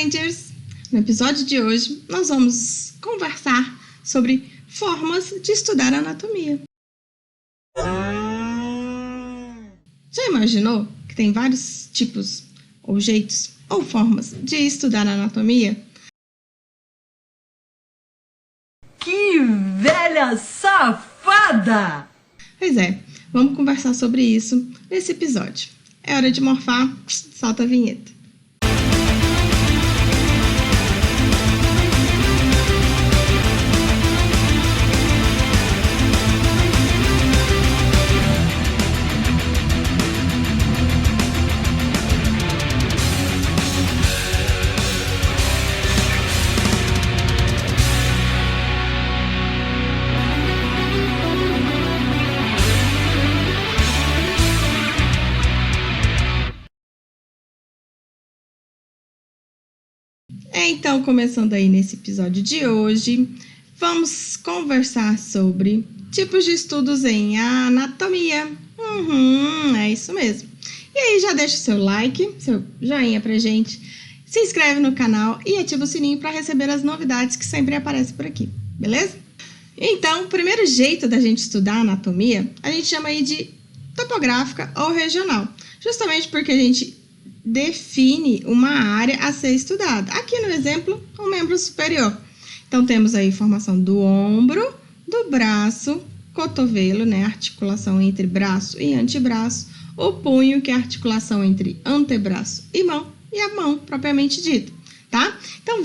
Rangers! No episódio de hoje, nós vamos conversar sobre formas de estudar anatomia. Já imaginou que tem vários tipos, ou jeitos, ou formas de estudar anatomia? Que velha safada! Pois é, vamos conversar sobre isso nesse episódio. É hora de morfar, solta a vinheta. Então, começando aí nesse episódio de hoje, vamos conversar sobre tipos de estudos em anatomia. É isso mesmo. E aí, já deixa o seu like, seu joinha pra gente, se inscreve no canal e ativa o sininho para receber as novidades que sempre aparecem por aqui, beleza? Então, o primeiro jeito da gente estudar anatomia, a gente chama aí de topográfica ou regional, justamente porque a gente define uma área a ser estudada. Aqui no exemplo, o membro superior. Então, temos aí formação do ombro, do braço, cotovelo, né, articulação entre braço e antebraço, o punho, que é a articulação entre antebraço e a mão propriamente dita, tá? Então,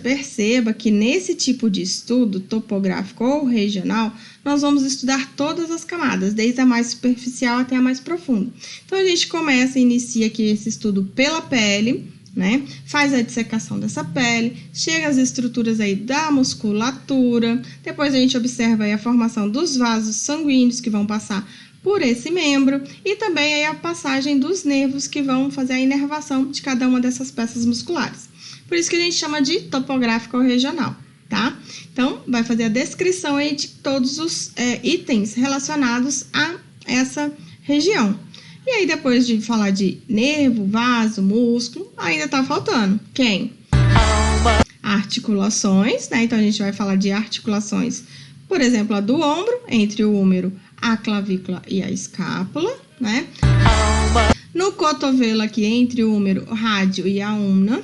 perceba que nesse tipo de estudo, topográfico ou regional, nós vamos estudar todas as camadas, desde a mais superficial até a mais profunda. Então, a gente inicia aqui esse estudo pela pele, né? Faz a dissecação dessa pele, chega às estruturas aí da musculatura, depois a gente observa aí a formação dos vasos sanguíneos que vão passar por esse membro e também aí a passagem dos nervos que vão fazer a inervação de cada uma dessas peças musculares. Por isso que a gente chama de topográfico ou regional, tá? Então, vai fazer a descrição aí de todos os itens relacionados a essa região. E aí, depois de falar de nervo, vaso, músculo, ainda tá faltando quem? Articulações, né? Então, a gente vai falar de articulações, por exemplo, a do ombro, entre o húmero, a clavícula e a escápula, né? No cotovelo aqui, entre o húmero, o rádio e a ulna.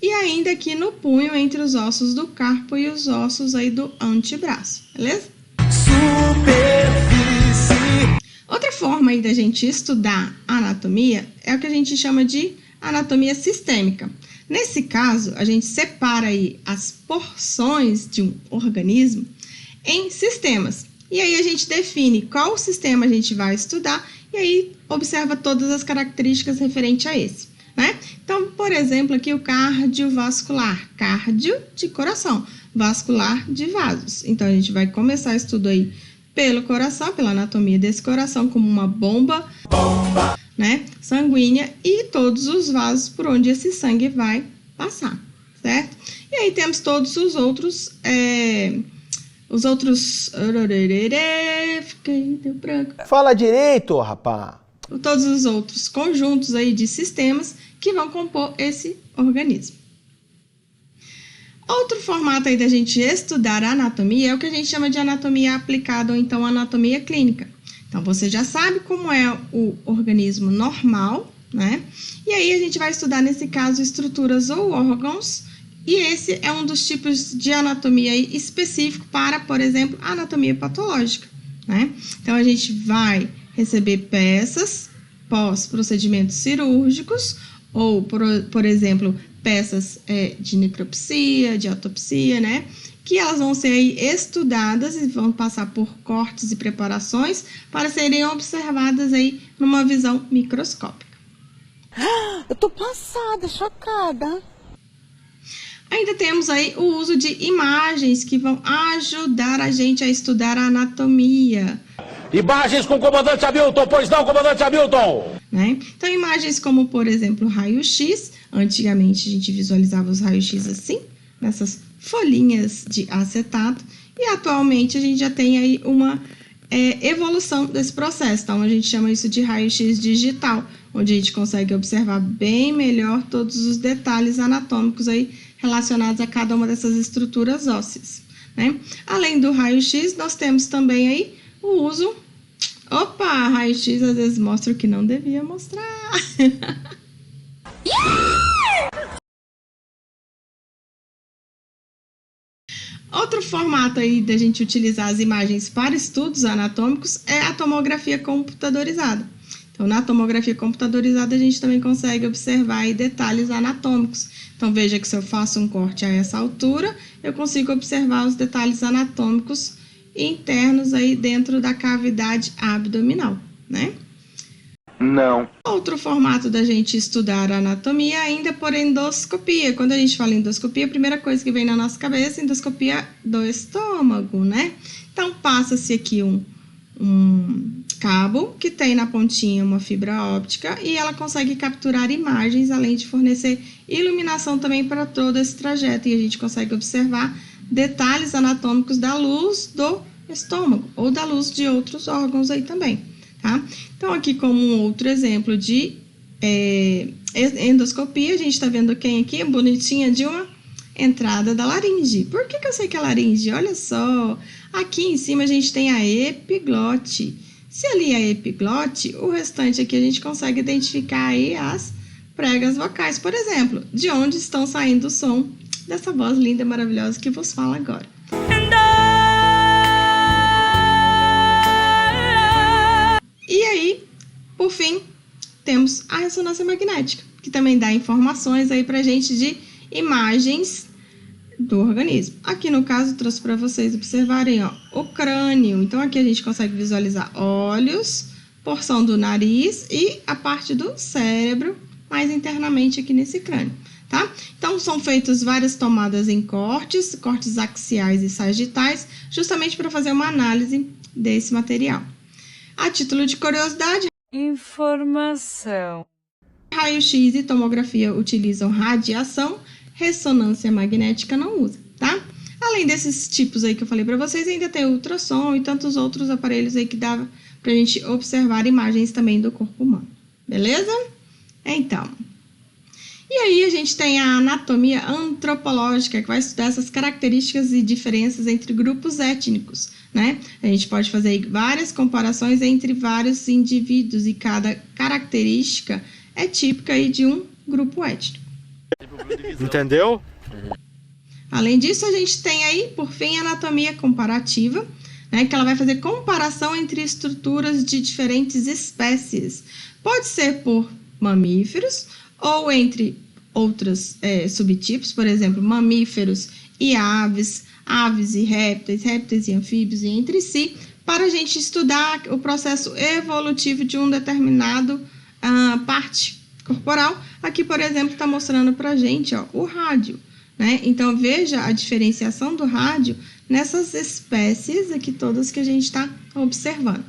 E ainda aqui no punho, entre os ossos do carpo e os ossos aí do antebraço, beleza? Outra forma aí da gente estudar anatomia é o que a gente chama de anatomia sistêmica. Nesse caso, a gente separa aí as porções de um organismo em sistemas. E aí a gente define qual sistema a gente vai estudar e aí observa todas as características referentes a esse, né? Então, por exemplo, aqui o cardiovascular, cardio de coração, vascular de vasos. Então, a gente vai começar o estudo aí pelo coração, pela anatomia desse coração, como uma bomba, né, sanguínea e todos os vasos por onde esse sangue vai passar, certo? E aí temos todos os outros, deu branco. Fala direito, rapá! Todos os outros conjuntos aí de sistemas que vão compor esse organismo. Outro formato aí da gente estudar a anatomia é o que a gente chama de anatomia aplicada ou então anatomia clínica. Então, você já sabe como é o organismo normal, né? E aí a gente vai estudar, nesse caso, estruturas ou órgãos, e esse é um dos tipos de anatomia aí específico para, por exemplo, a anatomia patológica, né? Então, a gente vai receber peças pós-procedimentos cirúrgicos ou, por exemplo, peças de necropsia, de autopsia, né? Que elas vão ser aí estudadas e vão passar por cortes e preparações para serem observadas aí numa visão microscópica. Eu tô passada, chocada. Ainda temos aí o uso de imagens que vão ajudar a gente a estudar a anatomia. Imagens com o comandante Hamilton, pois não, comandante Hamilton? Né? Então, imagens como, por exemplo, raio-x. Antigamente, a gente visualizava os raios-x assim, nessas folhinhas de acetato. E, atualmente, a gente já tem aí uma evolução desse processo. Então, a gente chama isso de raio-x digital, onde a gente consegue observar bem melhor todos os detalhes anatômicos aí relacionados a cada uma dessas estruturas ósseas, né? Além do raio-x, nós temos também aí o uso... Opa, raio-x às vezes mostra o que não devia mostrar. Outro formato aí da gente utilizar as imagens para estudos anatômicos é a tomografia computadorizada. Então, na tomografia computadorizada, a gente também consegue observar aí detalhes anatômicos. Então, veja que se eu faço um corte a essa altura, eu consigo observar os detalhes anatômicos internos aí dentro da cavidade abdominal, né? Não. Outro formato da gente estudar a anatomia ainda é por endoscopia. Quando a gente fala em endoscopia, a primeira coisa que vem na nossa cabeça é endoscopia do estômago, né? Então, passa-se aqui um cabo que tem na pontinha uma fibra óptica e ela consegue capturar imagens, além de fornecer iluminação também para todo esse trajeto. E a gente consegue observar detalhes anatômicos da luz do estômago ou da luz de outros órgãos aí também, tá? Então, aqui como um outro exemplo de endoscopia, a gente está vendo quem aqui? Bonitinha de uma entrada da laringe. Por que eu sei que é laringe? Olha só, aqui em cima a gente tem a epiglote. Se ali é a epiglote, o restante aqui a gente consegue identificar aí as pregas vocais, por exemplo, de onde estão saindo o som dessa voz linda e maravilhosa que vos fala agora. E aí, por fim, temos a ressonância magnética, que também dá informações aí pra gente de imagens do organismo. Aqui no caso, trouxe para vocês observarem, ó, o crânio. Então, aqui a gente consegue visualizar olhos, porção do nariz e a parte do cérebro, mais internamente aqui nesse crânio, tá? Então, são feitas várias tomadas em cortes axiais e sagitais, justamente para fazer uma análise desse material. A título de curiosidade, Informação. raio-x e tomografia utilizam radiação, ressonância magnética não usa, tá? Além desses tipos aí que eu falei para vocês, ainda tem o ultrassom e tantos outros aparelhos aí que dá pra gente observar imagens também do corpo humano, beleza? Então, e aí a gente tem a anatomia antropológica, que vai estudar essas características e diferenças entre grupos étnicos, né? A gente pode fazer aí várias comparações entre vários indivíduos e cada característica é típica aí de um grupo étnico. Entendeu? Além disso, a gente tem aí, por fim, a anatomia comparativa, né, que ela vai fazer comparação entre estruturas de diferentes espécies. Pode ser por mamíferos ou entre outros subtipos, por exemplo, mamíferos e aves, aves e répteis e anfíbios e entre si, para a gente estudar o processo evolutivo de um determinado parte corporal. Aqui, por exemplo, está mostrando para a gente, ó, o rádio, né? Então, veja a diferenciação do rádio nessas espécies aqui todas que a gente está observando.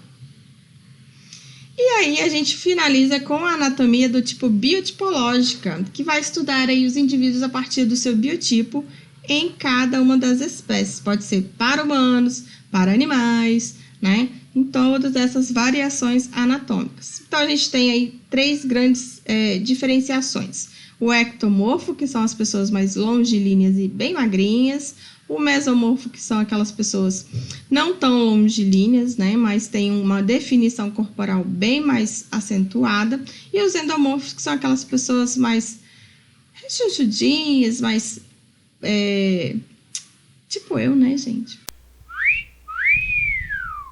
E aí, a gente finaliza com a anatomia do tipo biotipológica, que vai estudar aí os indivíduos a partir do seu biotipo em cada uma das espécies. Pode ser para humanos, para animais, né? Em todas essas variações anatômicas. Então, a gente tem aí 3 grandes diferenciações. O ectomorfo, que são as pessoas mais longilíneas e bem magrinhas. O mesomorfo, que são aquelas pessoas não tão longilíneas, né, mas têm uma definição corporal bem mais acentuada. E os endomorfos, que são aquelas pessoas mais rechonchudinhas, mais... tipo eu, né, gente?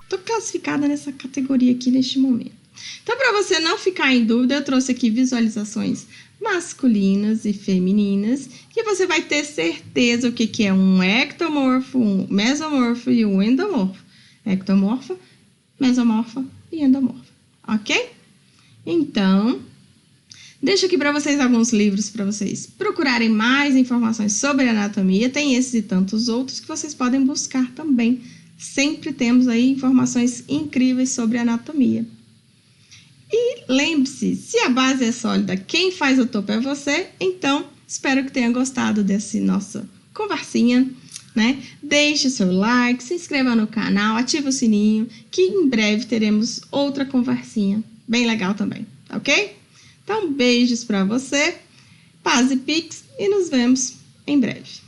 Estou classificada nessa categoria aqui neste momento. Então, para você não ficar em dúvida, eu trouxe aqui visualizações masculinas e femininas, que você vai ter certeza o que é um ectomorfo, um mesomorfo e um endomorfo. Ectomorfa, mesomorfa e endomorfa, ok? Então, deixo aqui para vocês alguns livros para vocês procurarem mais informações sobre anatomia. Tem esses e tantos outros que vocês podem buscar também. Sempre temos aí informações incríveis sobre anatomia. E lembre-se, se a base é sólida, quem faz o topo é você. Então, espero que tenha gostado dessa nossa conversinha, né? Deixe o seu like, se inscreva no canal, ative o sininho, que em breve teremos outra conversinha bem legal também, ok? Então, beijos para você, paz e pix e nos vemos em breve.